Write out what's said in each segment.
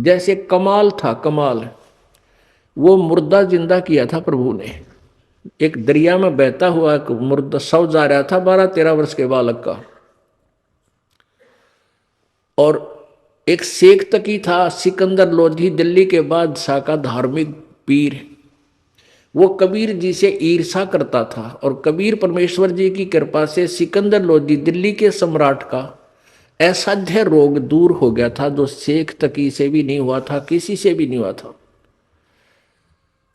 जैसे कमाल था, कमाल वो मुर्दा जिंदा किया था प्रभु ने। एक दरिया में बहता हुआ एक मुर्दा शव जा रहा था 12-13 वर्ष के बालक का, और एक शेख तकी था सिकंदर लोधी, दिल्ली के बादशाह का धार्मिक पीर। वो कबीर जी से ईर्षा करता था, और कबीर परमेश्वर जी की कृपा से सिकंदर लोधी दिल्ली के सम्राट का असाध्य रोग दूर हो गया था, जो शेख तकी से भी नहीं हुआ था, किसी से भी नहीं हुआ था।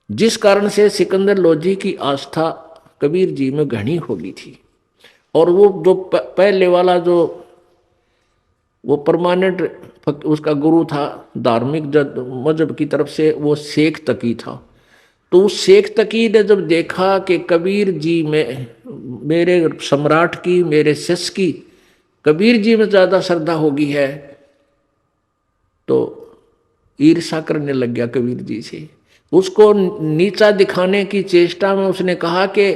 जिस कारण से सिकंदर लोधी की आस्था कबीर जी में घनी हो गई थी। और वो जो पहले वाला जो वो परमानेंट उसका गुरु था धार्मिक मजहब की तरफ से, वो शेख तकी था। तो उस शेख तकी ने जब देखा कि कबीर जी में, मेरे सम्राट की, मेरे शिष्य की कबीर जी में ज्यादा श्रद्धा होगी है, तो ईर्षा करने लग गया कबीर जी से। उसको नीचा दिखाने की चेष्टा में उसने कहा कि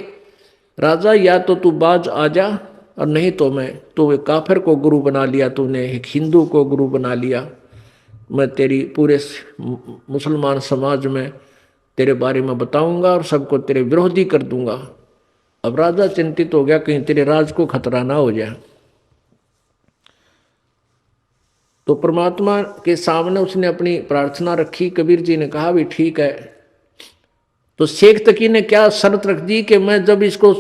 राजा या तो तू बाज आ जा, और नहीं तो मैं, तो एक काफिर को गुरु बना लिया तूने, एक हिंदू को गुरु बना लिया, मैं तेरी पूरे मुसलमान समाज में तेरे बारे में बताऊंगा और सबको तेरे विरोधी कर दूंगा। अब राजा चिंतित हो गया कहीं तेरे राज को खतरा ना हो जाए। तो परमात्मा के सामने उसने अपनी प्रार्थना रखी। कबीर जी ने कहा भी ठीक है। तो शेख तकी ने क्या शर्त रख दी कि मैं जब इसको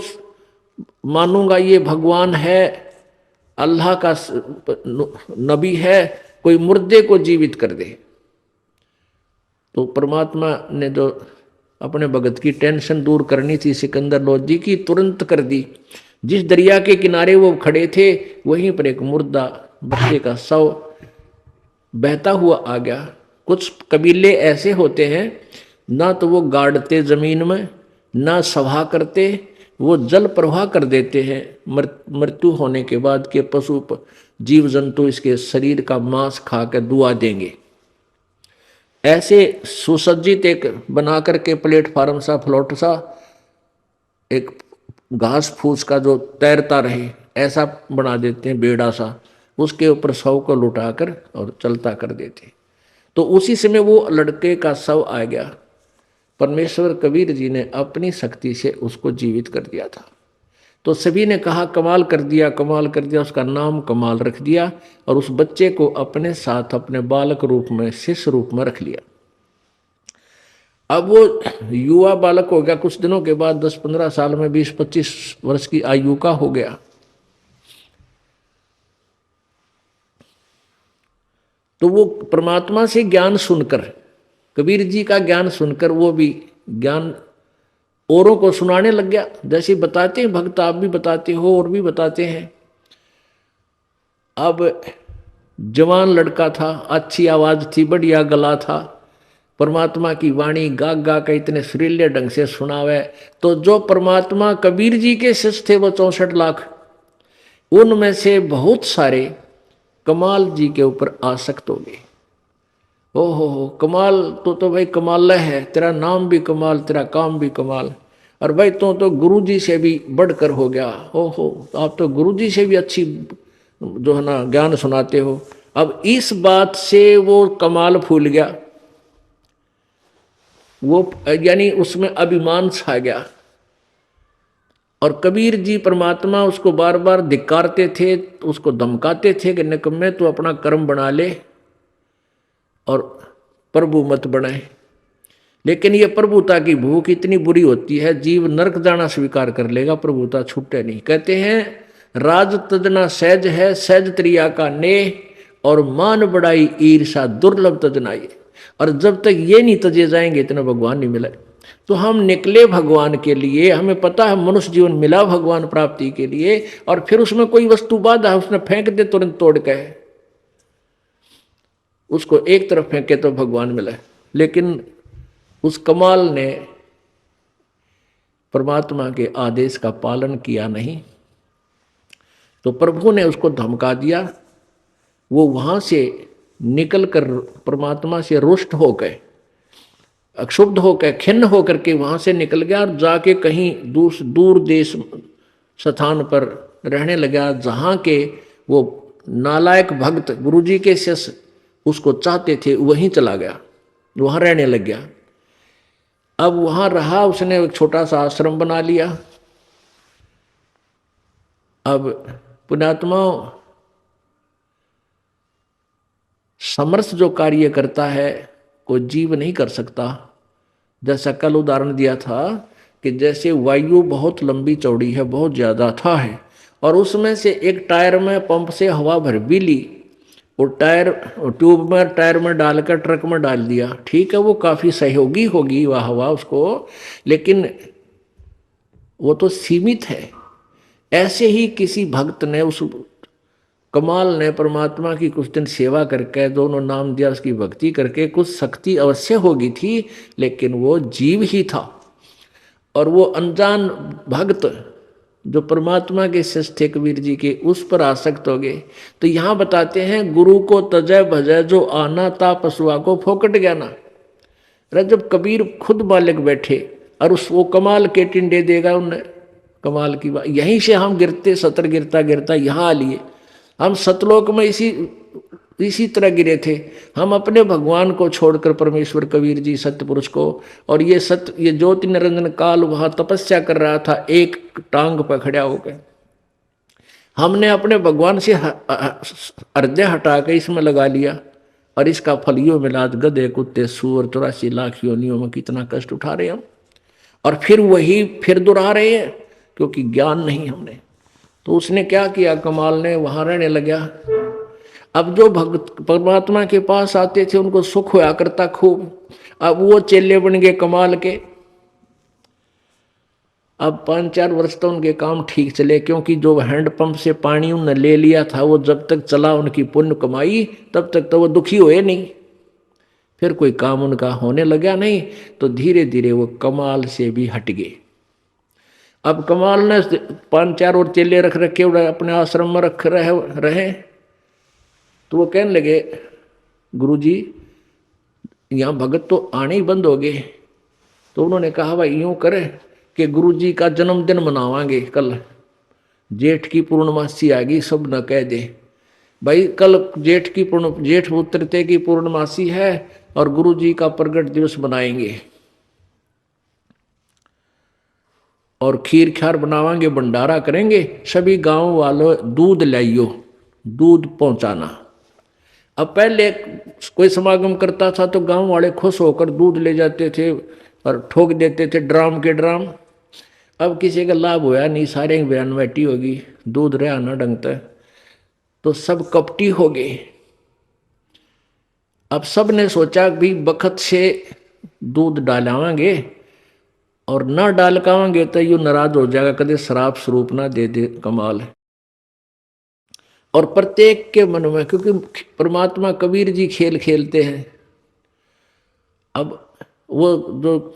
मानूंगा ये भगवान है, अल्लाह का नबी है, कोई मुर्दे को जीवित कर दे। तो परमात्मा ने जो अपने भगत की टेंशन दूर करनी थी सिकंदर लोधी की, तुरंत कर दी। जिस दरिया के किनारे वो खड़े थे वहीं पर एक मुर्दा बच्चे का शव बहता हुआ आ गया। कुछ कबीले ऐसे होते हैं, ना तो वो गाड़ते जमीन में, ना सभा करते, वो जल प्रवाह कर देते हैं मृत्यु होने के बाद के पशु जीव जंतु इसके शरीर का मांस खा कर दुआ देंगे। ऐसे सुसज्जित एक बना करके प्लेटफार्म सा, फ्लोट सा, एक घास फूस का जो तैरता रहे ऐसा बना देते हैं, बेड़ा सा, उसके ऊपर शव को लुटाकर और चलता कर देते। तो उसी समय वो लड़के का शव आ गया। परमेश्वर कबीर जी ने अपनी शक्ति से उसको जीवित कर दिया था। तो सभी ने कहा कमाल कर दिया, कमाल कर दिया। उसका नाम कमाल रख दिया और उस बच्चे को अपने साथ अपने बालक रूप में, शिष्य रूप में रख लिया। अब वो युवा बालक हो गया। कुछ दिनों के बाद 10-15 साल में 20-25 वर्ष की आयु का हो गया। तो वो परमात्मा से ज्ञान सुनकर, कबीर जी का ज्ञान सुनकर वो भी ज्ञान औरों को सुनाने लग गया। जैसे बताते हैं भक्त, आप भी बताते हो और भी बताते हैं। अब जवान लड़का था, अच्छी आवाज थी, बढ़िया गला था, परमात्मा की वाणी गा गा के इतने सुरीले ढंग से सुनावे। तो जो परमात्मा कबीर जी के शिष्य थे वो 64 लाख, उनमें से बहुत सारे कमाल जी के ऊपर आसक्त हो गए। ओहो कमाल तो भाई कमाल है, तेरा नाम भी कमाल, तेरा काम भी कमाल, और भाई तो गुरु जी से भी बढ़कर हो गया। ओहो आप तो गुरु जी से भी अच्छी जो है ना ज्ञान सुनाते हो। अब इस बात से वो कमाल फूल गया, वो यानी उसमें अभिमान छा गया। और कबीर जी परमात्मा उसको बार बार धिक्कारते थे, उसको धमकाते थे कि निकम्मे तू अपना कर्म बना ले और प्रभु मत बनाए। लेकिन ये प्रभुता की भूख इतनी बुरी होती है, जीव नरक जाना स्वीकार कर लेगा, प्रभुता छूटे नहीं। कहते हैं राज तजना सहज है, सहज त्रिया का नेह, और मान बढ़ाई ईर्षा दुर्लभ तजनाई। और जब तक ये नहीं तजे जाएंगे इतना भगवान नहीं मिले। तो हम निकले भगवान के लिए, हमें पता है मनुष्य जीवन मिला भगवान प्राप्ति के लिए, और फिर उसमें कोई वस्तु बाधा उसने फेंक दे तुरंत तोड़ के, उसको एक तरफ फेंके तो भगवान मिला। लेकिन उस कमाल ने परमात्मा के आदेश का पालन किया नहीं, तो प्रभु ने उसको धमका दिया। वो वहां से निकलकर परमात्मा से रुष्ट होकर, अक्षुब्ध होकर, खिन्न होकर के वहां से निकल गया और जाके कहीं दूर देश स्थान पर रहने लगा, जहां के वो नालायक भक्त गुरुजी के शिष्य उसको चाहते थे वहीं चला गया, वहां रहने लग गया। अब वहां रहा, उसने एक छोटा सा आश्रम बना लिया। अब पुण्यात्मा, समर्थ जो कार्य करता है कोई जीव नहीं कर सकता। जैसा कल उदाहरण दिया था कि जैसे वायु बहुत लंबी चौड़ी है, बहुत ज्यादा था है, और उसमें से एक टायर में पंप से हवा भर भी ली, वो टायर ट्यूब में टायर में डालकर ट्रक में डाल दिया, ठीक है, वो काफी सहयोगी होगी वह हवा उसको, लेकिन वो तो सीमित है। ऐसे ही किसी भक्त ने, उस कमाल ने परमात्मा की कुछ दिन सेवा करके, दोनों नाम दिया, उसकी भक्ति करके कुछ शक्ति अवश्य होगी थी, लेकिन वो जीव ही था। और वो अनजान भक्त जो परमात्मा के शिष्य थे कबीर जी के, उस पर आसक्त हो गए। तो यहाँ बताते हैं, गुरु को तजय भजय जो आना, ता पशुआ को फोकट ज्ञाना। अरे जब कबीर खुद बालक बैठे और उस वो कमाल के टिंडे देगा उन्हें, कमाल की बात, यहीं से हम गिरते, सतर गिरता गिरता यहाँ आ लिए। हम सतलोक में इसी तरह गिरे थे। हम अपने भगवान को छोड़कर, परमेश्वर कबीर जी सत्य पुरुष को, और ये ज्योति निरंजन काल वहां तपस्या कर रहा था, एक टांग पर खड़ा होकर। हमने अपने भगवान से हृदय हटा के इसमें लगा लिया, और इसका फल यो मिला, गधे कुत्ते सूअर 84 लाख योनियों में कितना कष्ट उठा रहे हम, और फिर वही फिर दोहरा रहे हैं, क्योंकि ज्ञान नहीं हमने। तो उसने क्या किया, कमाल ने, वहां रहने लगा। अब जो भक्त परमात्मा के पास आते थे उनको सुख होया करता खूब। अब वो चेले बन गए कमाल के। अब 5-4 वर्ष तो उनके काम ठीक चले, क्योंकि जो हैंडपंप से पानी उन्होंने ले लिया था वो जब तक चला, उनकी पुण्य कमाई, तब तक तो वो दुखी हुए नहीं। फिर कोई काम उनका होने लगा नहीं, तो धीरे धीरे वो कमाल से भी हट गए। अब कमाल ने 5-4 और चेले रख रखे, अपने आश्रम में रख रहे। तो वो कहने लगे, गुरुजी यहाँ भगत तो आने ही बंद हो गए। तो उन्होंने कहा, भाई यूँ करे कि गुरुजी का जन्मदिन मनावांगे कल, जेठ की पूर्णमासी आ गई, सब न कह दे भाई, कल जेठ उतरते की पूर्णमासी है और गुरुजी का प्रगट दिवस मनाएंगे, और खीर ख्यार बनावांगे, भंडारा करेंगे, सभी गांव वालों दूध लाइयो, दूध पहुंचाना। अब पहले कोई समागम करता था तो गांव वाले खुश होकर दूध ले जाते थे और ठोक देते थे ड्राम के ड्राम। अब किसी का लाभ होया नहीं, सारे की बयान बैठी होगी, दूध रहा ना ढंगता, तो सब कपटी हो गए। अब सब ने सोचा भी बखत से दूध डालावांगे, और ना डाल कावांगे तो यू नाराज हो जाएगा, कदे शराब स्वरूप ना दे दे, कमाल है। और प्रत्येक के मन में, क्योंकि परमात्मा कबीर जी खेल खेलते हैं। अब वो जो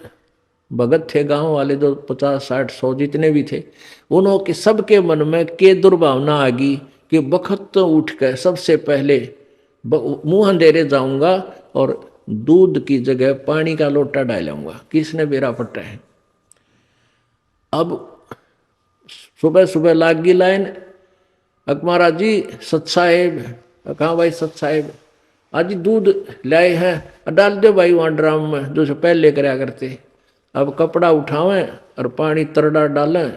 भगत थे गांव वाले, जो 50, 60, 100 जितने भी थे, उन्होंने सबके मन में के दुर्भावना आ गई कि बखत तो उठ कर सबसे पहले मुंह अंधेरे जाऊंगा और दूध की जगह पानी का लोटा डालूंगा, किसने बेरा पट्टा है। अब सुबह सुबह लाग गई लाइन, अकमारा जी सत साहेब, कहाँ भाई सत साहेब, आज दूध लाए हैं, डाल दो भाई वहाँ ड्राम में, जो पहले कराया करते। अब कपड़ा उठावें और पानी तरड़ा डालें,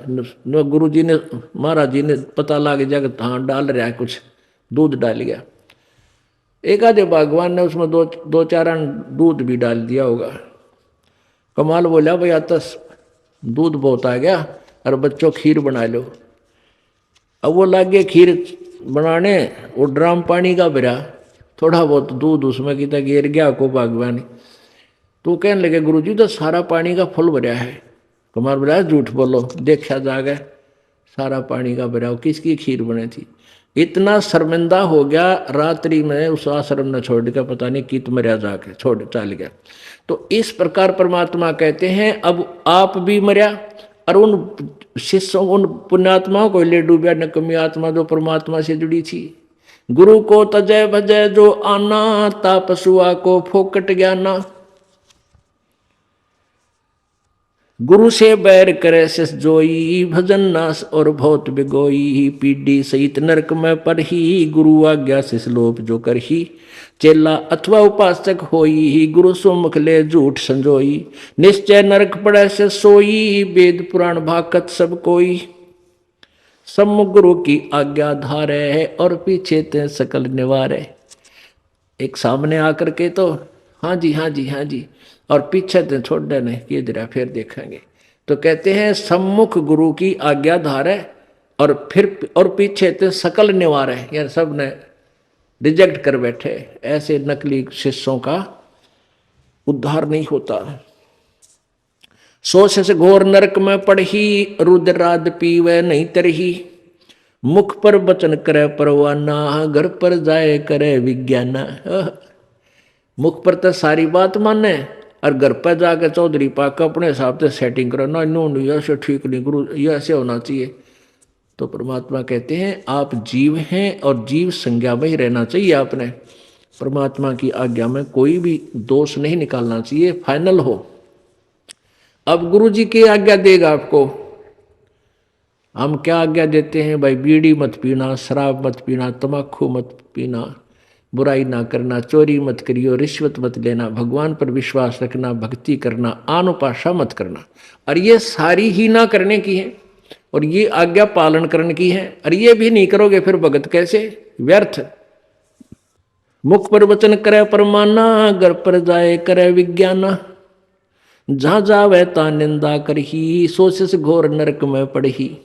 गुरु जी ने, महाराज जी ने पता लग जाएगा, हाँ डाल रहा है कुछ, दूध डाल गया। एक आधे भगवान ने उसमें दो चार दूध भी डाल दिया होगा। कमाल बोला, भाई आता दूध बहुत आ गया, और बच्चों खीर बना लो। अब वो लागे खीर बनाने, वो ड्राम पानी का भरा, थोड़ा बहुत दूध उसमें कितना गिर गया को भगवान। तो कहने लगे, गुरुजी तो सारा पानी का फुल भरा है। कमाल बोला, झूठ बोलो, देखा जागे सारा पानी का भरा, किसकी खीर बनी थी। इतना शर्मिंदा हो गया, रात्रि में उस आश्रम ने छोड़ कर पता नहीं कित मरिया जाके छोड़ चल गया। तो इस प्रकार परमात्मा कहते हैं, अब आप भी मरिया और उन शिष्यों, उन पुण्यात्माओं को ले डूबा, नकमी आत्मा जो परमात्मा से जुड़ी थी। गुरु को तजय भजय जो आना, ता पशुआ को फोकट ज्ञाना। गुरु से बैर करे शिष जोई, भजन नाश और बहुत बिगोई। पीढ़ी सहित नरक में पढ़ी, गुरु आज्ञा शिष लोप जो करही। चेला अथवा उपासक होई, गुरु सुमुख ले झूठ संजोई। निश्चय नरक पड़े से सोई, वेद पुराण भाकत सब कोई। सम्मुख गुरु की आज्ञा धारे, और पीछे ते सकल निवारे। एक सामने आकर के तो हाँ जी हाँ जी हाँ जी, और पीछे ते छोड़ देने कि जरा फिर देखेंगे। तो कहते हैं सम्मुख गुरु की आज्ञा धारे, और पीछे ते सकल निवारे, यार सब ने रिजेक्ट कर बैठे। ऐसे नकली शिष्यों का उद्धार नहीं होता। सोच से घोर नरक में पड़ही, रुद्राद पीवे नहीं तरही। मुख पर वचन करे परवाना, घर पर जाए करे विज्ञाना। मुख पर तो सारी बात माने, और घर पर जाकर चौधरी पाक अपने हिसाब से सेटिंग करो ना, नो ऐसे ठीक नहीं गुरु, ये ऐसे होना चाहिए। तो परमात्मा कहते हैं आप जीव हैं, और जीव संज्ञा में ही रहना चाहिए आपने। परमात्मा की आज्ञा में कोई भी दोष नहीं निकालना चाहिए, फाइनल हो। अब गुरु जी की आज्ञा देगा आपको। हम क्या आज्ञा देते हैं भाई? बीड़ी मत पीना, शराब मत पीना, तम्बाकू मत पीना, बुराई ना करना, चोरी मत करियो, रिश्वत मत लेना, भगवान पर विश्वास रखना, भक्ति करना, आनुपाशा मत करना। और ये सारी ही ना करने की है, और ये आज्ञा पालन करने की है। और ये भी नहीं करोगे फिर भगत कैसे? व्यर्थ। मुख पर वचन करे परमाना, घर पर जाए करे विज्ञाना। जहां जावे ता निंदा करही, सोच घोर नरक में पड़ही।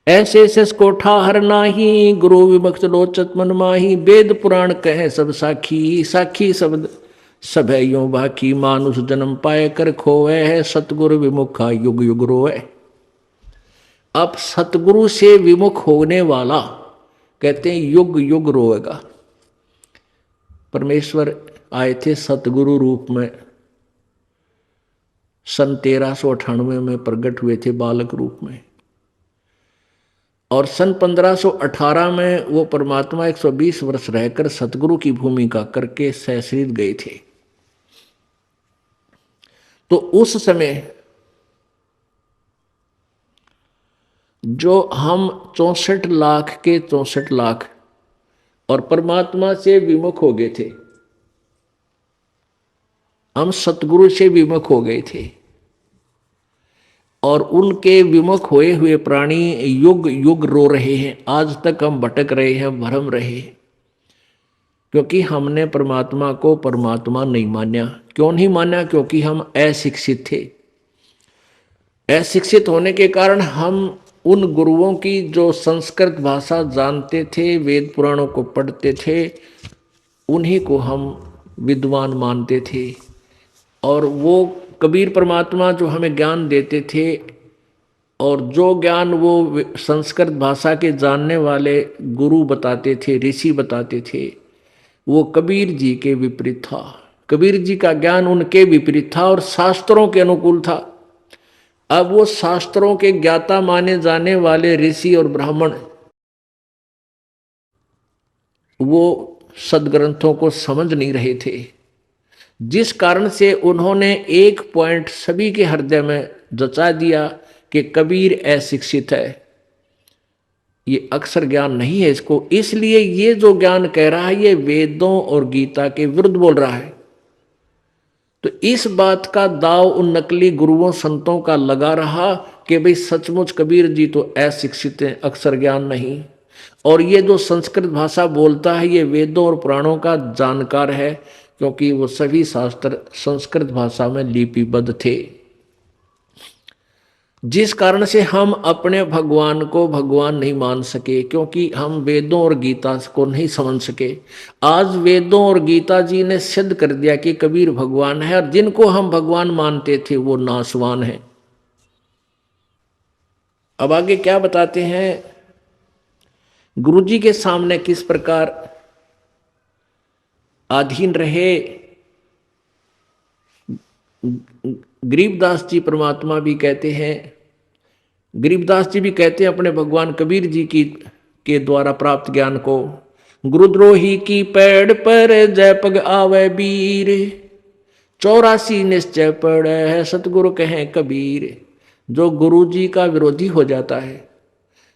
ऐसे सस को ठाहर नाही, गुरु विमुक्त लोचत मन माही। वेद पुराण कहे सब साखी, साखी शब्द सब है यो बाकी। मानुष जन्म पाए कर खोवे है, सतगुरु विमुखा युग युग रोए। अब सतगुरु से विमुख होने वाला कहते हैं युग युग रोएगा। परमेश्वर आए थे सतगुरु रूप में, सन 1398 में प्रकट हुए थे बालक रूप में, और सन 1518 में वो परमात्मा 120 वर्ष रहकर सतगुरु की भूमिका करके सहस्रित गए थे। तो उस समय जो हम 64 लाख के 64 लाख और परमात्मा से विमुख हो गए थे, हम सतगुरु से विमुख हो गए थे, और उनके विमुख होए हुए प्राणी युग युग रो रहे हैं। आज तक हम भटक रहे हैं, भरम रहे हैं, क्योंकि हमने परमात्मा को परमात्मा नहीं माना। क्यों नहीं माना? क्योंकि हम अशिक्षित थे। अशिक्षित होने के कारण हम उन गुरुओं की जो संस्कृत भाषा जानते थे, वेद पुराणों को पढ़ते थे, उन्हीं को हम विद्वान मानते थे। और वो कबीर परमात्मा जो हमें ज्ञान देते थे, और जो ज्ञान वो संस्कृत भाषा के जानने वाले गुरु बताते थे, ऋषि बताते थे, वो कबीर जी के विपरीत था। कबीर जी का ज्ञान उनके विपरीत था और शास्त्रों के अनुकूल था। अब वो शास्त्रों के ज्ञाता माने जाने वाले ऋषि और ब्राह्मण वो सदग्रंथों को समझ नहीं रहे थे, जिस कारण से उन्होंने एक पॉइंट सभी के हृदय में जचा दिया कि कबीर अशिक्षित है, ये अक्षर ज्ञान नहीं है इसको, इसलिए ये जो ज्ञान कह रहा है ये वेदों और गीता के विरुद्ध बोल रहा है। तो इस बात का दाव उन नकली गुरुओं संतों का लगा रहा कि भाई सचमुच कबीर जी तो अशिक्षित हैं, अक्षर ज्ञान नहीं, और ये जो संस्कृत भाषा बोलता है ये वेदों और पुराणों का जानकार है, क्योंकि वो सभी शास्त्र संस्कृत भाषा में लिपिबद्ध थे। जिस कारण से हम अपने भगवान को भगवान नहीं मान सके, क्योंकि हम वेदों और गीता को नहीं समझ सके। आज वेदों और गीता जी ने सिद्ध कर दिया कि कबीर भगवान है, और जिनको हम भगवान मानते थे वो नासवान है। अब आगे क्या बताते हैं, गुरुजी के सामने किस प्रकार अधीन रहे। गरीबदास जी परमात्मा भी कहते हैं, गरीबदास जी भी कहते हैं अपने भगवान कबीर जी की के द्वारा प्राप्त ज्ञान को, गुरुद्रोही की पैड़ पर जय पग आवे बीर, 84 निश्चय पड़े है सतगुरु कहें कबीर। जो गुरु जी का विरोधी हो जाता है,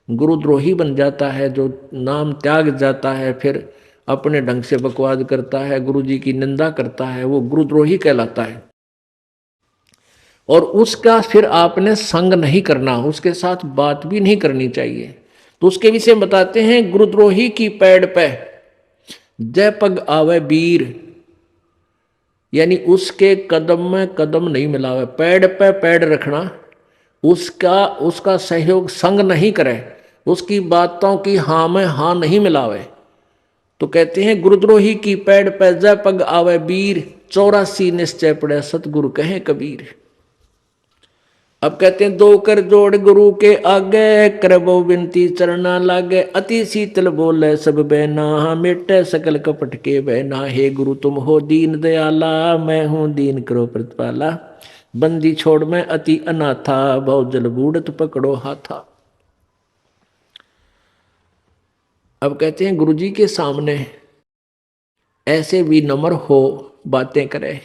गुरुद्रोही बन जाता है, जो नाम त्याग जाता है, फिर अपने ढंग से बकवाद करता है, गुरु जी की निंदा करता है, वो गुरुद्रोही कहलाता है। और उसका फिर आपने संग नहीं करना, उसके साथ बात भी नहीं करनी चाहिए। तो उसके विषय में बताते हैं, गुरुद्रोही की पैड़ पे जय पग आवे वीर, यानी उसके कदम में कदम नहीं मिलावे, पैड़ पे पैड़ रखना, उसका सहयोग संग नहीं करे, उसकी बातों की हाँ में हाँ नहीं मिलावे। तो कहते हैं गुरुद्रोही की पैड़ पे जय पग आवे वीर, 84 निश्चय पड़े सतगुरु कहे कबीर। अब कहते हैं दो कर जोड़ गुरु के आगे, करबो विनती चरना लागे, अति शीतल बोले सब बहना, मिटे सकल कपट के बहना। हे गुरु तुम हो दीन दयाला, मैं हूं दीन करो प्रतिपाला, बंदी छोड़ मैं अति अनाथा, बहु जल बूढ़त पकड़ो हाथा। अब कहते हैं गुरु जी के सामने ऐसे भी नम्र हो, बातें करे।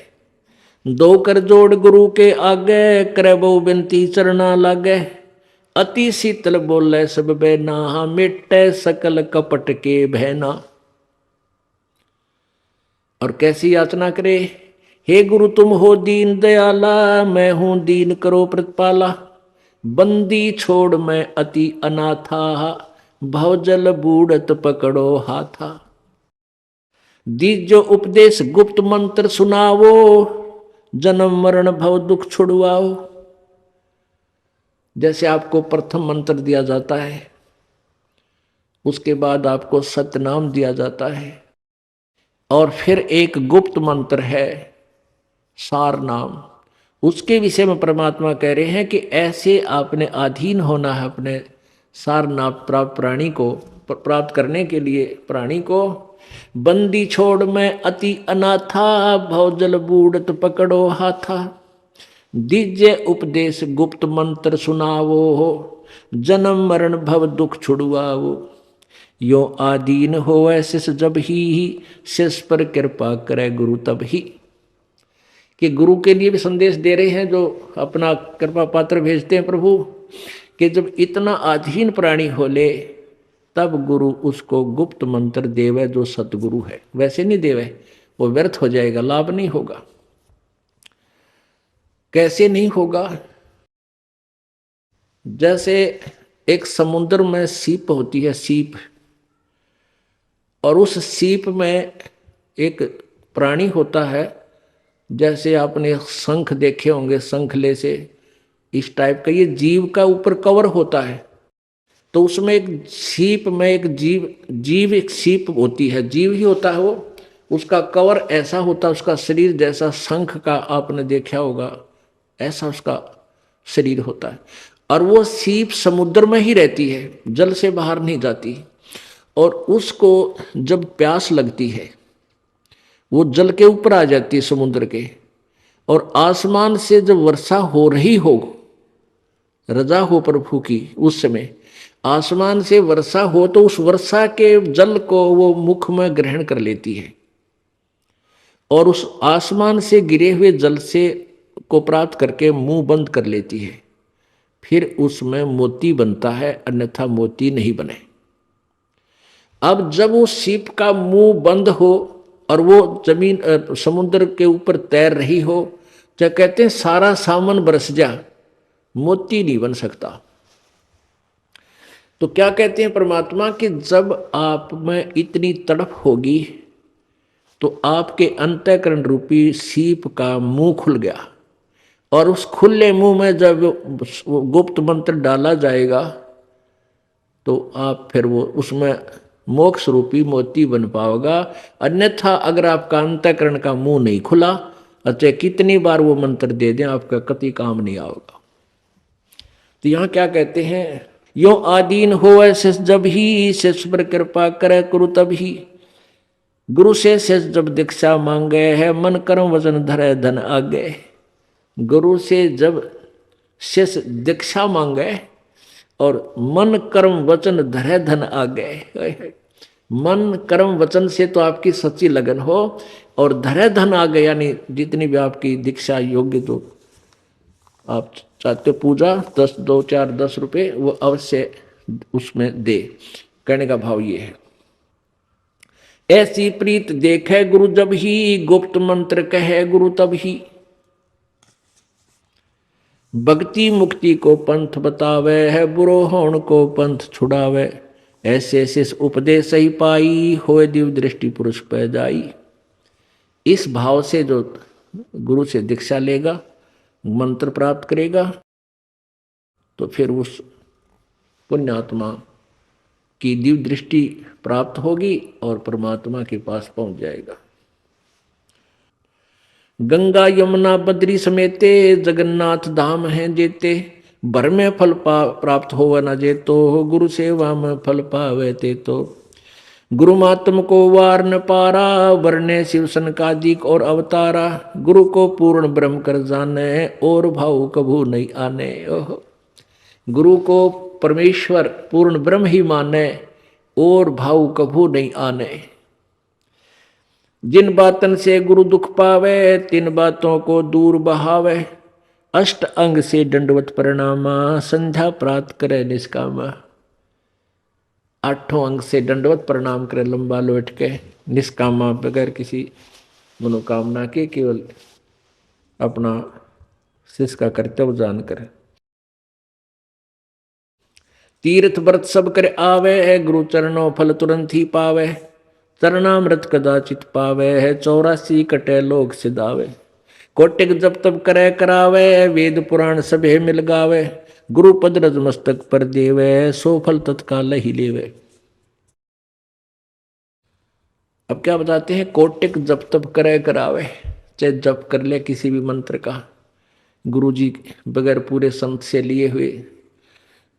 दो कर जोड़ गुरु के आगे, करे बहु बिनती चरना लागे, अति शीतल बोले सब बहना, मिटे सकल कपट के बहना। और कैसी याचना करे, हे गुरु तुम हो दीन दयाला, मैं हूं दीन करो प्रतिपाला, बंदी छोड़ मैं अति अनाथा, भवजल बूढ़त पकड़ो हाथा। दीजो उपदेश गुप्त मंत्र सुनावो, जन्म मरण भव दुख छुड़वाओ। जैसे आपको प्रथम मंत्र दिया जाता है, उसके बाद आपको सतनाम दिया जाता है, और फिर एक गुप्त मंत्र है सार नाम। उसके विषय में परमात्मा कह रहे हैं कि ऐसे आपने अधीन होना है अपने सार नाम प्राप्त प्राणी को प्राप्त करने के लिए। प्राणी को बंदी छोड़ मैं अति अनाथा, भवजल बूढ़त पकड़ो हाथा। दीजे उपदेश गुप्त मंत्र सुनावो, जन्म मरण भव दुख छुड़वाओ। यो आदीन होवे शिष जब ही, शिष पर कृपा करे गुरु तब ही। कि गुरु के लिए भी संदेश दे रहे हैं, जो अपना कृपा पात्र भेजते हैं प्रभु, कि जब इतना अधीन प्राणी हो ले तब गुरु उसको गुप्त मंत्र देवे, जो सतगुरु है। वैसे नहीं देवे, वो व्यर्थ हो जाएगा, लाभ नहीं होगा। कैसे नहीं होगा? जैसे एक समुद्र में सीप होती है, सीप, और उस सीप में एक प्राणी होता है, जैसे आपने शंख देखे होंगे, शंखले से इस टाइप का ये जीव का ऊपर कवर होता है। तो उसमें एक सीप में एक जीव एक सीप होती है, जीव ही होता है वो, उसका कवर ऐसा होता है, उसका शरीर जैसा शंख का आपने देखा होगा, ऐसा उसका शरीर होता है। और वो सीप समुद्र में ही रहती है, जल से बाहर नहीं जाती। और उसको जब प्यास लगती है, वो जल के ऊपर आ जाती है समुद्र के, और आसमान से जब वर्षा हो रही हो, रजा हो प्रभु की, उस समय आसमान से वर्षा हो तो उस वर्षा के जल को वो मुख में ग्रहण कर लेती है, और उस आसमान से गिरे हुए जल से को प्राप्त करके मुंह बंद कर लेती है। फिर उसमें मोती बनता है, अन्यथा मोती नहीं बने। अब जब वो सीप का मुंह बंद हो और वो जमीन समुद्र के ऊपर तैर रही हो, तो कहते हैं सारा सामान बरस जा, मोती नहीं बन सकता। तो क्या कहते हैं परमात्मा कि जब आप में इतनी तड़प होगी तो आपके अंतःकरण रूपी सीप का मुंह खुल गया, और उस खुले मुंह में जब वो गुप्त मंत्र डाला जाएगा तो आप फिर वो उसमें मोक्ष रूपी मोती बन पाओगा। अन्यथा अगर आपका अंतःकरण का मुंह नहीं खुला, अच्छा कितनी बार वो मंत्र दे दें, आपका कति काम नहीं आएगा। तो यहाँ क्या कहते हैं, यो आदीन होवे शिष जब ही, शिष पर कृपा करे गुरु तब ही। गुरु से शिष जब दीक्षा मांगे है, मन कर्म वचन धरे धन आगे। गुरु से जब शिष दीक्षा मांगे और मन कर्म वचन धरे धन आगे, मन कर्म वचन से तो आपकी सच्ची लगन हो, और धरे धन आ गए, यानी जितनी भी आपकी दीक्षा योग्य, तो आप चाहते हो पूजा 10 2 4 10 रुपये, वो अवश्य उसमें दे। कहने का भाव ये है, ऐसी प्रीत देखे गुरु जब ही, गुप्त मंत्र कहे गुरु तब ही। भक्ति मुक्ति को पंथ बतावे है, बुरो होण को पंथ छुड़ावे। ऐसे ऐसे उपदेश ही पाई, होए दिव्य दृष्टि पुरुष पै जाई। इस भाव से जो गुरु से दीक्षा लेगा, मंत्र प्राप्त करेगा, तो फिर उस पुण्यात्मा की दिव्य दृष्टि प्राप्त होगी और परमात्मा के पास पहुंच जाएगा। गंगा यमुना बद्री समेते, जगन्नाथ धाम हैं जेते। भर में फल प्राप्त हो न जेतो, गुरु सेवा में फल पावे ते तो। गुरु महात्म को वार न पारा, वर्णे शिव सनकादिक और अवतारा। गुरु को पूर्ण ब्रह्म कर जाने, और भाव कभू नहीं आने। ओह, गुरु को परमेश्वर पूर्ण ब्रह्म ही माने, और भाव कभू नहीं आने। जिन बातन से गुरु दुख पावे, तिन बातों को दूर बहावे। अष्ट अंग से दंडवत प्रणामा, संध्या प्राप्त करे निष्कामा। आठों अंग से दंडवत प्रणाम करे, लंबा लोट के, निष्कामा, बगैर किसी मनोकामना के, केवल अपना शिष्य का कर्तव्य जान करे। तीर्थ व्रत सब करे आवे, गुरु चरणों फल तुरंत ही पावे। चरणामृत कदाचित पावे है, 84 कटे लोग सिधावे। कोटिक जब तब करे करावे, वेद पुराण सभे मिल गावे। गुरु पद रज मस्तक पर देवे, सो फल तत्काल ही लेवे। अब क्या बताते हैं, कोटिक जब तब करे करावे, चाहे जप कर ले किसी भी मंत्र का, गुरु जी बगैर पूरे संत से लिए हुए,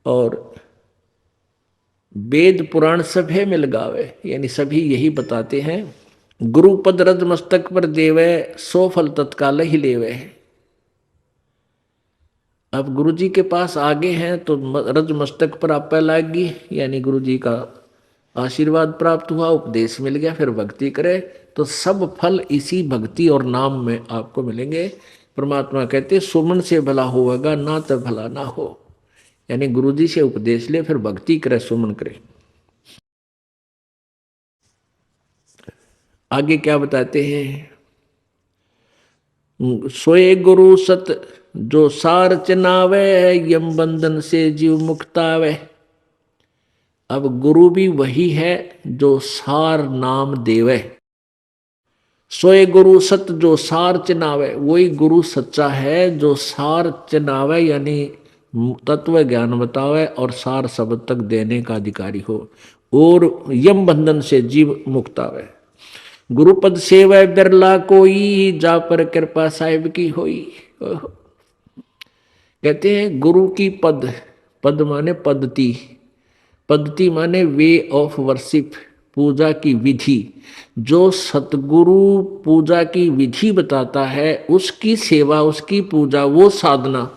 और वेद पुराण सभे मिल गावे, यानी सभी यही बताते हैं, गुरु पद रज मस्तक पर देवे, सो फल तत्काल ही लेवे। अब गुरु जी के पास आगे हैं तो रज मस्तक पर आप लागी, यानी गुरु जी का आशीर्वाद प्राप्त हुआ, उपदेश मिल गया, फिर भक्ति करे तो सब फल इसी भक्ति और नाम में आपको मिलेंगे। परमात्मा कहते सुमन से भला होगा, ना तो भला ना हो, यानी गुरु जी से उपदेश ले, फिर भक्ति करे, सुमन करे। आगे क्या बताते हैं, सोए गुरु सत जो सार चिनावे, यम बंधन से जीव मुक्तावे। अब गुरु भी वही है जो सार नाम देवे। सोए गुरु सत जो सार चिनावे, वही गुरु सच्चा है जो सार चिनावे, यानी तत्व ज्ञान बतावे और सार शब्द तक देने का अधिकारी हो, और यम बंधन से जीव मुक्तावे। गुरुपद सेवा बिरला कोई, जा पर कृपा साहिब की होई। कहते हैं गुरु की पद, पद माने पद्धति, पद्धति माने वे ऑफ वर्शिप, पूजा की विधि। जो सतगुरु पूजा की विधि बताता है, उसकी सेवा, उसकी पूजा, वो साधना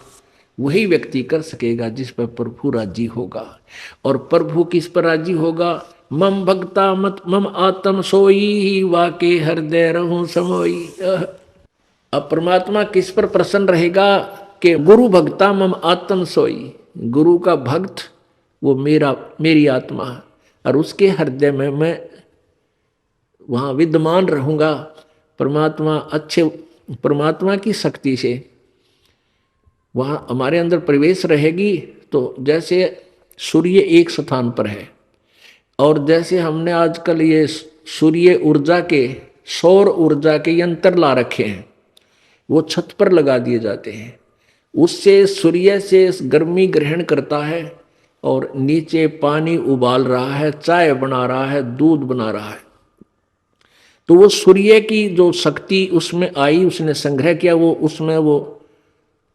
वही व्यक्ति कर सकेगा जिस पर प्रभु राजी होगा। और प्रभु किस पर राजी होगा, मम भक्ता मत मम आत्म सोई, वाके हृदय रहूं समोई। अब परमात्मा किस पर प्रसन्न रहेगा कि गुरु भक्ता मम आत्म सोई, गुरु का भक्त वो मेरी आत्मा, और उसके हृदय में मैं वहाँ विद्यमान रहूँगा। परमात्मा अच्छे, परमात्मा की शक्ति से वहाँ हमारे अंदर प्रवेश रहेगी। तो जैसे सूर्य एक स्थान पर है, और जैसे हमने आजकल ये सूर्य ऊर्जा के, सौर ऊर्जा के यंत्र ला रखे हैं, वो छत पर लगा दिए जाते हैं, उससे सूर्य से गर्मी ग्रहण करता है, और नीचे पानी उबाल रहा है, चाय बना रहा है, दूध बना रहा है। तो वो सूर्य की जो शक्ति उसमें आई, उसने संग्रह किया, वो उसमें वो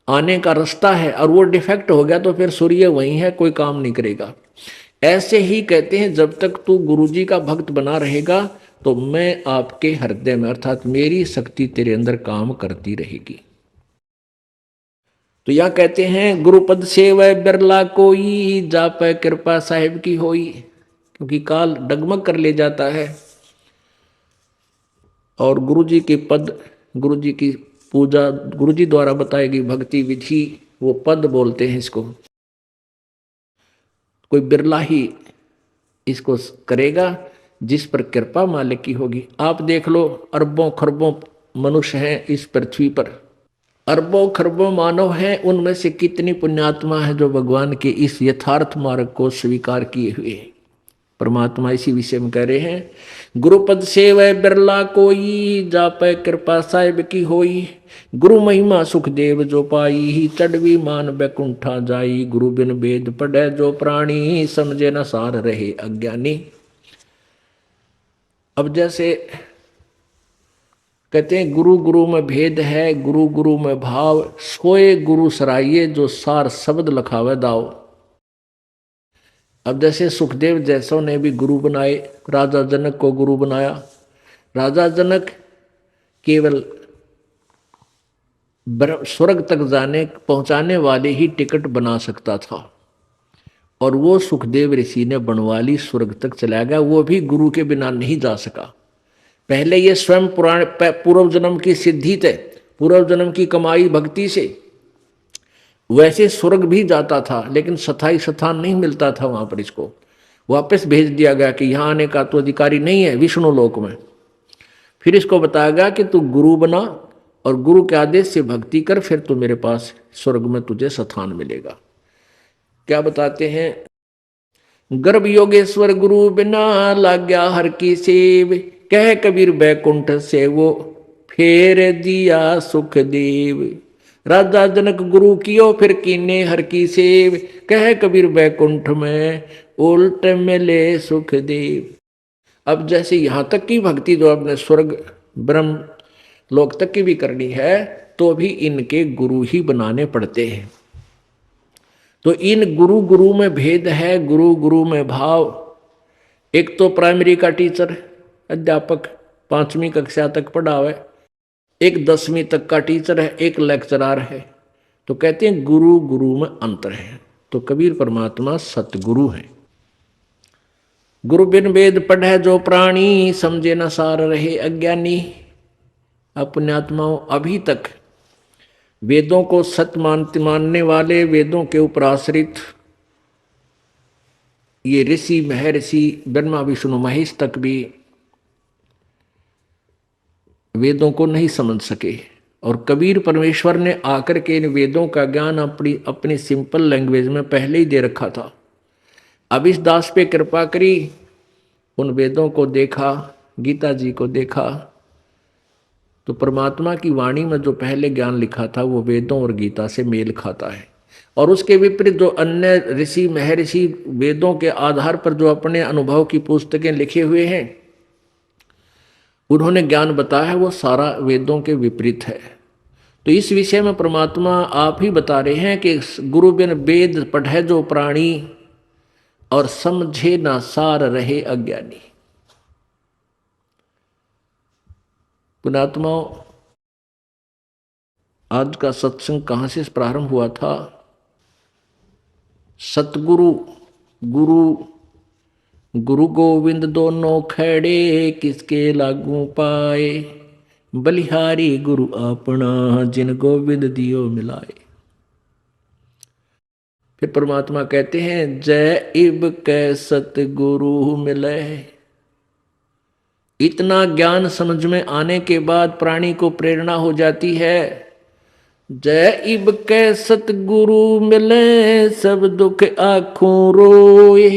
आने का रास्ता है, और वो डिफेक्ट हो गया तो फिर सूर्य वहीं है, कोई काम नहीं करेगा। ऐसे ही कहते हैं जब तक तू गुरु जी का भक्त बना रहेगा तो मैं आपके हृदय में, अर्थात मेरी शक्ति तेरे अंदर काम करती रहेगी। तो यह कहते हैं गुरुपद सेवै बिरला कोई, जापै कृपा साहिब की होई। क्योंकि काल डगमग कर ले जाता है। और गुरु जी के पद, गुरु जी की पूजा, गुरु जी द्वारा बताई गई भक्ति विधि, वो पद बोलते हैं इसको। कोई बिरला ही इसको करेगा जिस पर कृपा मालिक की होगी। आप देख लो, अरबों खरबों मनुष्य हैं इस पृथ्वी पर, अरबों खरबों मानव हैं, उनमें से कितनी पुण्यात्मा है जो भगवान के इस यथार्थ मार्ग को स्वीकार किए हुए हैं। परमात्मा इसी विषय में कह रहे हैं, गुरुपद सेवै बिरला कोई, जापै कृपा साहिब की होई। गुरु महिमा सुखदेव जो पाई, ही चढ़वी मान बैकुंठा जाई। गुरु बिन वेद पढ़े जो प्राणी, समझे न सार रहे अज्ञानी। अब जैसे कहते हैं गुरु गुरु में भेद है, गुरु गुरु में भाव, सोए गुरु सराइये, जो सार शब्द लखावे दाव। अब जैसे सुखदेव जैसों ने भी गुरु बनाए, राजा जनक को गुरु बनाया। राजा जनक केवल स्वर्ग तक जाने पहुंचाने वाले ही टिकट बना सकता था, और वो सुखदेव ऋषि ने बनवा ली, स्वर्ग तक चला गया, वो भी गुरु के बिना नहीं जा सका। पहले ये स्वयं पूर्व जन्म की सिद्धि थे, पूर्व जन्म की कमाई भक्ति से वैसे स्वर्ग भी जाता था, लेकिन स्थायी स्थान नहीं मिलता था वहां पर। इसको वापस भेज दिया गया कि यहाँ आने का तो अधिकारी नहीं है विष्णु लोक में। फिर इसको बताया गया कि तू गुरु बना और गुरु के आदेश से भक्ति कर, फिर तो मेरे पास स्वर्ग में तुझे स्थान मिलेगा। क्या बताते हैं, गर्भ योगेश्वर गुरु बिना लाग्या हर की सेव। कह कबीर बैकुंठ से वो फेर दिया सुखदेव। राजा जनक गुरु कियो फिर कीने हर की सेव। कह कबीर बैकुंठ में उल्ट मिले सुखदेव। अब जैसे यहाँ तक की भक्ति जो अपने स्वर्ग ब्रह्म लोक तक की भी करनी है, तो भी इनके गुरु ही बनाने पड़ते हैं। तो इन गुरु गुरु में भेद है, गुरु गुरु में भाव। एक तो प्राइमरी का टीचर अध्यापक 5वीं कक्षा तक पढ़ावे, एक 10वीं तक का टीचर है, एक लेक्चरार है। तो कहते हैं गुरु गुरु में अंतर है। तो कबीर परमात्मा सतगुरु है। गुरु बिन वेद पढ़े जो प्राणी, समझे न सार रहे अज्ञानी। पुण्यात्माओं, अभी तक वेदों को सत्य मानने वाले, वेदों के ऊपर आश्रित ये ऋषि महर्षि ब्रह्मा विष्णु महेश तक भी वेदों को नहीं समझ सके। और कबीर परमेश्वर ने आकर के इन वेदों का ज्ञान अपनी सिंपल लैंग्वेज में पहले ही दे रखा था। अब इस दास पे कृपा करी, उन वेदों को देखा, गीता जी को देखा, तो परमात्मा की वाणी में जो पहले ज्ञान लिखा था वो वेदों और गीता से मेल खाता है। और उसके विपरीत जो अन्य ऋषि महर्षि वेदों के आधार पर जो अपने अनुभव की पुस्तकें लिखे हुए हैं, उन्होंने ज्ञान बताया है, वो सारा वेदों के विपरीत है। तो इस विषय में परमात्मा आप ही बता रहे हैं कि गुरु बिन वेद पढ़े जो प्राणी, और समझे ना सार रहे अज्ञानी। पुण्यात्माओं, आज का सत्संग कहाँ से प्रारंभ हुआ था? सतगुरु गुरु गुरु गोविंद दोनों खड़े, किसके लागू पाए। बलिहारी गुरु अपना, जिन गोविंद दियो मिलाए। फिर परमात्मा कहते हैं, जय इब कै सतगुरु मिले। इतना ज्ञान समझ में आने के बाद प्राणी को प्रेरणा हो जाती है, जय इब कै सतगुरु मिले, सब दुख आँखों रोए।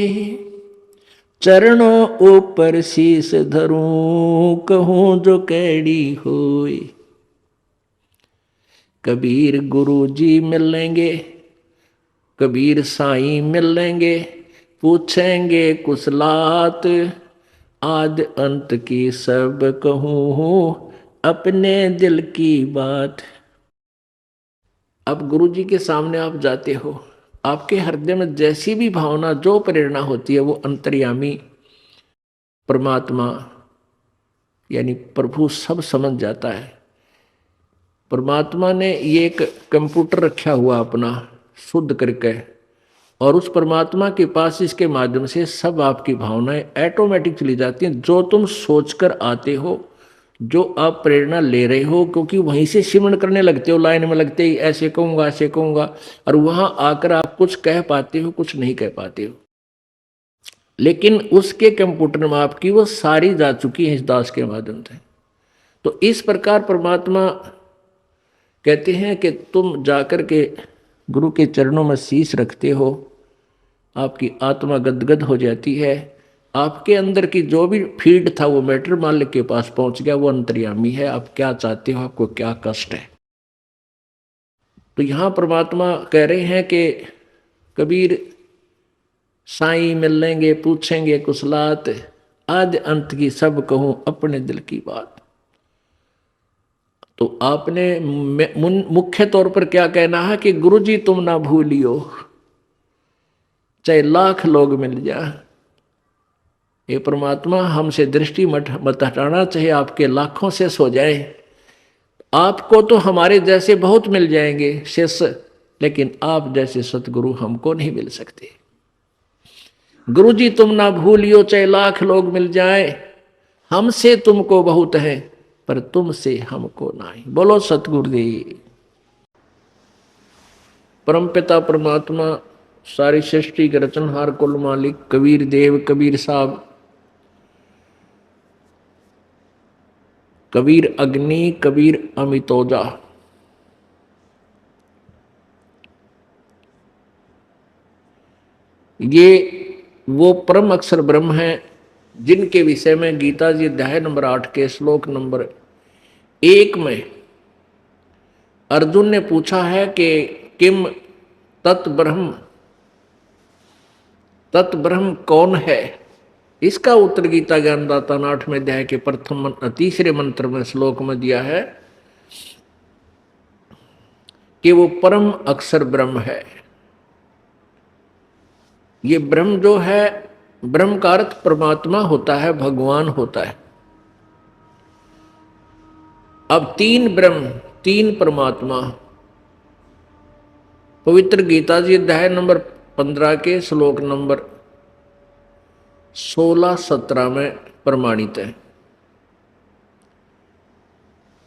चरणों ऊपर शीस धरूं, कहूं जो कैडी होए। कबीर गुरु जी मिलेंगे, कबीर साईं मिलेंगे, पूछेंगे कुशलात, आद अंत की सब कहूं, अपने दिल की बात। अब गुरु जी के सामने आप जाते हो, आपके हृदय में जैसी भी भावना, जो प्रेरणा होती है, वो अंतर्यामी परमात्मा यानी प्रभु सब समझ जाता है। परमात्मा ने ये एक कंप्यूटर रखा हुआ अपना शुद्ध करके, और उस परमात्मा के पास इसके माध्यम से सब आपकी भावनाएं ऑटोमेटिक चली जाती हैं। जो तुम सोचकर आते हो, जो आप प्रेरणा ले रहे हो, क्योंकि वहीं से सिमरण करने लगते हो, लाइन में लगते ही ऐसे कहूंगा ऐसे कहूंगा, और वहां आकर आप कुछ कह पाते हो, कुछ नहीं कह पाते हो। लेकिन उसके कंप्यूटर में आपकी वो सारी जा चुकी है इस दास के माध्यम से। तो इस प्रकार परमात्मा कहते हैं कि तुम जाकर के गुरु के चरणों में शीश रखते हो, आपकी आत्मा गदगद हो जाती है। आपके अंदर की जो भी फीड था वो मैटर मालिक के पास पहुंच गया, वो अंतर्यामी है। आप क्या चाहते हो, आपको क्या कष्ट है। तो यहां परमात्मा कह रहे हैं कि कबीर साईं मिल लेंगे पूछेंगे कुशलात, आद अंत की सब कहूं अपने दिल की बात। तो आपने मुख्य तौर पर क्या कहना है कि गुरु जी तुम ना भूलियो, चाहे लाख लोग मिल जाए। ये परमात्मा हमसे दृष्टि मत हटाना, चाहे आपके लाखों से सो जाए। आपको तो हमारे जैसे बहुत मिल जाएंगे शिष्य, लेकिन आप जैसे सतगुरु हमको नहीं मिल सकते। गुरु जी तुम ना भूलियो, चाहे लाख लोग मिल जाए, हमसे तुमको बहुत है पर तुमसे हमको नहीं। बोलो सतगुरुदेव। परमपिता परमात्मा सारी सृष्टि के रचनहार कुल मालिक कबीर देव, कबीर साहब, कबीर अग्नि, कबीर अमितोजा, ये वो परम अक्षर ब्रह्म हैं जिनके विषय में गीता जी अध्याय नंबर 8 के श्लोक नंबर 1 में अर्जुन ने पूछा है कि किम तत्ब्रह्म, तत्ब्रह्म कौन है। इसका उत्तर गीता ज्ञानदाता 8वें अध्याय के तीसरे मंत्र में श्लोक में दिया है कि वो परम अक्षर ब्रह्म है। ये ब्रह्म जो है, ब्रह्म का अर्थ परमात्मा होता है, भगवान होता है। अब 3 ब्रह्म 3 परमात्मा पवित्र गीता जी अध्याय नंबर 15 के श्लोक नंबर 16-17 में प्रमाणित है।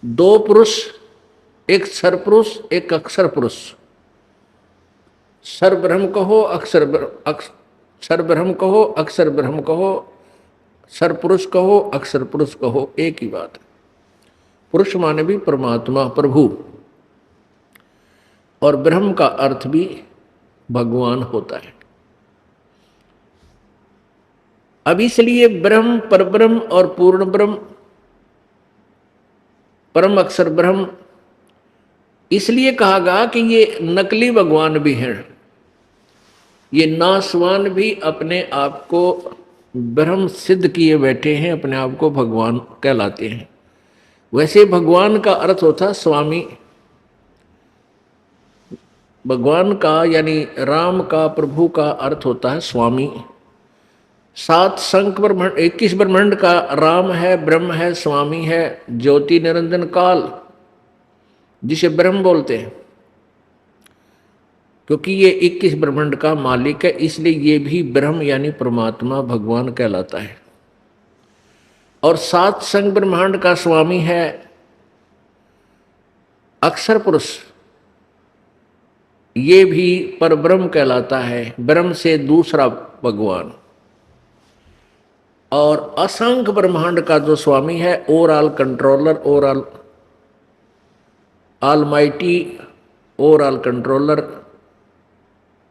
2 पुरुष, एक सर पुरुष, एक अक्षर पुरुष। सर ब्रह्म कहो, सर ब्रह्म कहो, अक्षर ब्रह्म कहो, सर पुरुष कहो, अक्षर पुरुष कहो, एक ही बात है। पुरुष माने भी परमात्मा, प्रभु, और ब्रह्म का अर्थ भी भगवान होता है। अब इसलिए ब्रह्म, परब्रह्म और पूर्ण ब्रह्म, परम अक्षर ब्रह्म इसलिए कहा गया कि ये नकली भगवान भी हैं। ये नासवान भी अपने आप को ब्रह्म सिद्ध किए बैठे हैं, अपने आप को भगवान कहलाते हैं। वैसे भगवान का अर्थ होता स्वामी। भगवान का यानी राम का, प्रभु का अर्थ होता है स्वामी। 7 शंख ब्रह्मांड, 21 ब्रह्मांड का राम है, ब्रह्म है, स्वामी है, ज्योति निरंजन काल, जिसे ब्रह्म बोलते हैं। क्योंकि ये 21 ब्रह्मांड का मालिक है, इसलिए ये भी ब्रह्म यानी परमात्मा, भगवान कहलाता है। और 7 शंख ब्रह्मांड का स्वामी है अक्षर पुरुष, ये भी परब्रह्म कहलाता है, ब्रह्म से दूसरा भगवान। और असंख्य ब्रह्मांड का जो स्वामी है, overall controller, overall almighty, overall controller,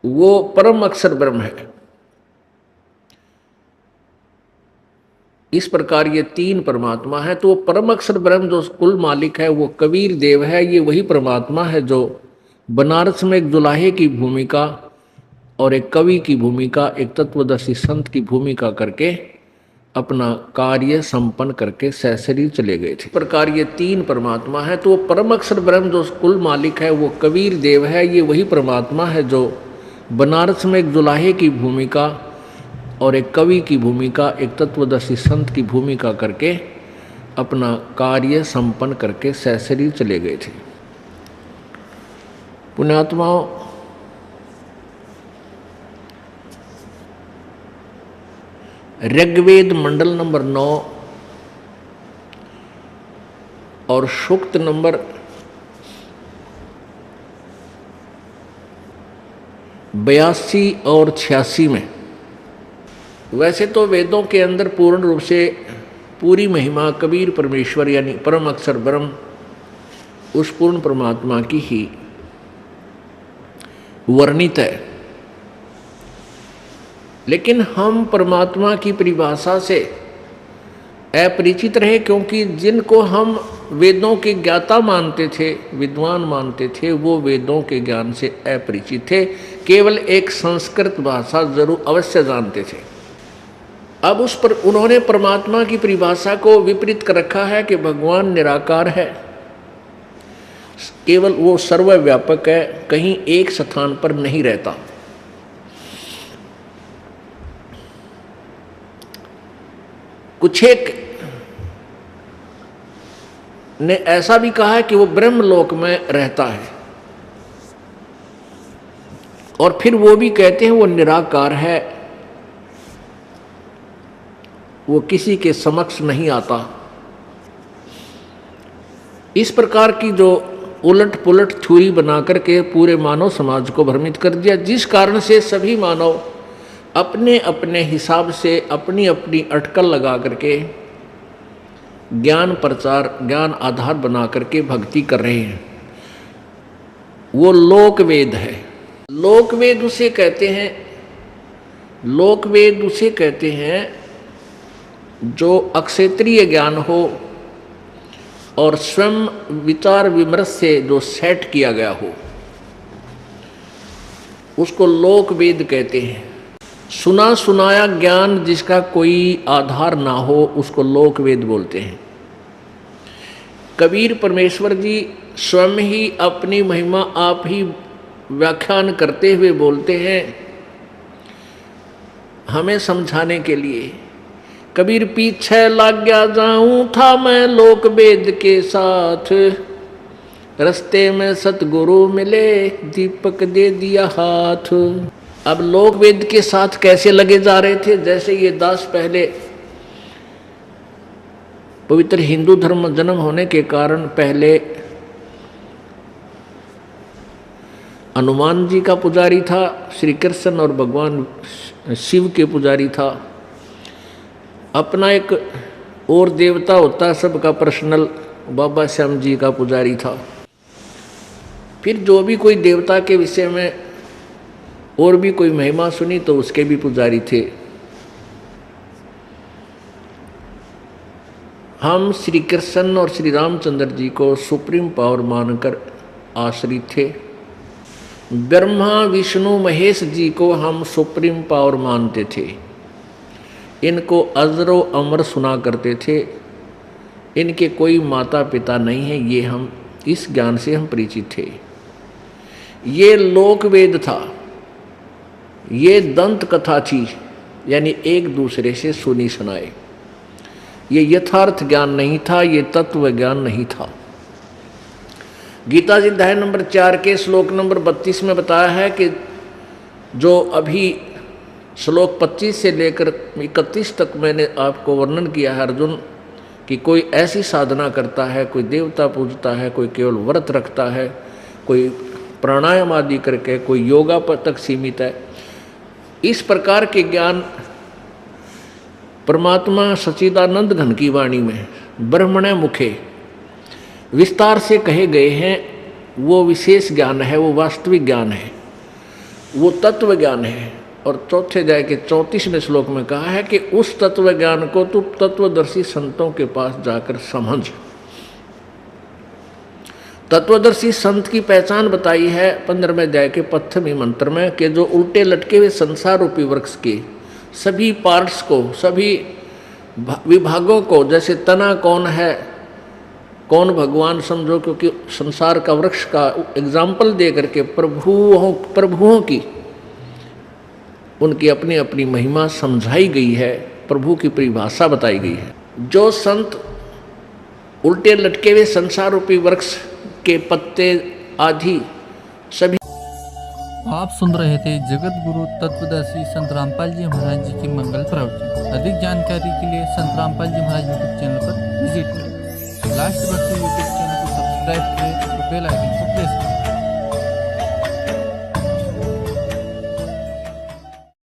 वो परम अक्षर ब्रह्म है। इस प्रकार ये 3 परमात्मा है। तो परम अक्षर ब्रह्म जो कुल मालिक है वो कबीर देव है। ये वही परमात्मा है जो बनारस में एक जुलाहे की भूमिका और एक कवि की भूमिका, एक तत्वदर्शी संत की भूमिका करके अपना कार्य संपन्न करके सहशरीर चले गए थे। इस प्रकार ये 3 परमात्मा है। तो परम अक्षर ब्रह्म जो कुल मालिक है वो कबीर देव है। ये वही परमात्मा है जो बनारस में एक जुलाहे की भूमिका और एक कवि की भूमिका, एक तत्वदर्शी संत की भूमिका करके अपना कार्य संपन्न करके सहशरीर चले गए थे। पुण्यात्माओं, ऋग्वेद मंडल नंबर 9 और सूक्त नंबर 82 और 86 में। वैसे तो वेदों के अंदर पूर्ण रूप से पूरी महिमा कबीर परमेश्वर यानी परम अक्षर ब्रह्म उस पूर्ण परमात्मा की ही वर्णित है, लेकिन हम परमात्मा की परिभाषा से अपरिचित रहे, क्योंकि जिनको हम वेदों के ज्ञाता मानते थे, विद्वान मानते थे, वो वेदों के ज्ञान से अपरिचित थे, केवल एक संस्कृत भाषा जरूर अवश्य जानते थे। अब उस पर उन्होंने परमात्मा की परिभाषा को विपरीत कर रखा है कि भगवान निराकार है, केवल वो सर्वव्यापक है, कहीं एक स्थान पर नहीं रहता। कुछ एक ने ऐसा भी कहा है कि वो ब्रह्मलोक में रहता है, और फिर वो भी कहते हैं वो निराकार है, वो किसी के समक्ष नहीं आता। इस प्रकार की जो उलट पुलट थ्योरी बना करके पूरे मानव समाज को भ्रमित कर दिया, जिस कारण से सभी मानव अपने अपने हिसाब से अपनी अपनी अटकल लगा करके ज्ञान प्रचार ज्ञान आधार बना करके भक्ति कर रहे हैं। वो लोकवेद है। लोकवेद उसे कहते हैं, लोकवेद उसे कहते हैं जो अक्षेत्रीय ज्ञान हो और स्वयं विचार विमर्श से जो सेट किया गया हो, उसको लोकवेद कहते हैं। सुना सुनाया ज्ञान जिसका कोई आधार ना हो, उसको लोकवेद बोलते हैं। कबीर परमेश्वर जी स्वयं ही अपनी महिमा आप ही व्याख्यान करते हुए बोलते हैं हमें समझाने के लिए। कबीर पीछे लग गया जाऊं था मैं लोकवेद के साथ, रास्ते में सतगुरु मिले दीपक दे दिया हाथ। अब लोकवेद के साथ कैसे लगे जा रहे थे? जैसे ये दास पहले पवित्र हिंदू धर्म जन्म होने के कारण पहले हनुमान जी का पुजारी था, श्री कृष्ण और भगवान शिव के पुजारी था, अपना एक और देवता होता सबका पर्सनल बाबा श्याम जी का पुजारी था। फिर जो भी कोई देवता के विषय में और भी कोई महिमा सुनी तो उसके भी पुजारी थे। हम श्री कृष्ण और श्री रामचंद्र जी को सुप्रीम पावर मानकर आश्रित थे। ब्रह्मा विष्णु महेश जी को हम सुप्रीम पावर मानते थे। इनको अजरो अमर सुना करते थे। इनके कोई माता पिता नहीं है, ये हम इस ज्ञान से हम परिचित थे। ये लोकवेद था, ये दंत कथा थी, यानी एक दूसरे से सुनी सुनाए। ये यथार्थ ज्ञान नहीं था, ये तत्व ज्ञान नहीं था। गीता जी अध्याय नंबर 4 के श्लोक नंबर 32 में बताया है कि जो अभी श्लोक 25 से लेकर 31 तक मैंने आपको वर्णन किया है अर्जुन, कि कोई ऐसी साधना करता है, कोई देवता पूजता है, कोई केवल व्रत रखता है, कोई प्राणायाम आदि करके, कोई योगा पर तक सीमित है। इस प्रकार के ज्ञान परमात्मा सच्चिदानंद घन की वाणी में ब्रह्मणे मुखे विस्तार से कहे गए हैं। वो विशेष ज्ञान है, वो वास्तविक ज्ञान है, वो तत्व ज्ञान है। और चौथे अध्याय के 34वें श्लोक में कहा है कि उस तत्व ज्ञान को तू तत्वदर्शी संतों के पास जाकर समझ। तत्वदर्शी संत की पहचान बताई है 15वें अध्याय के 5वें मंत्र में कि जो उल्टे लटके हुए संसार रूपी वृक्ष के सभी पार्ट्स को, सभी विभागों को, जैसे तना कौन है, कौन भगवान समझो, क्योंकि संसार का वृक्ष का एग्जाम्पल दे करके प्रभुओं की उनकी अपनी अपनी महिमा समझाई गई है, प्रभु की परिभाषा बताई गई है। जो संत उल्टे लटके हुए संसार रूपी वृक्ष के पत्ते आदि सभी आप सुन रहे थे जगत गुरु तत्वदर्शी संत रामपाल जी महाराज जी की मंगल प्रवचन। अधिक जानकारी के लिए संत रामपाल जी महाराज यूट्यूब चैनल पर विजिट करें। लास्ट भक्ति यूट्यूब चैनल को सब्सक्राइब करें और बेल आइकन को प्रेस करें।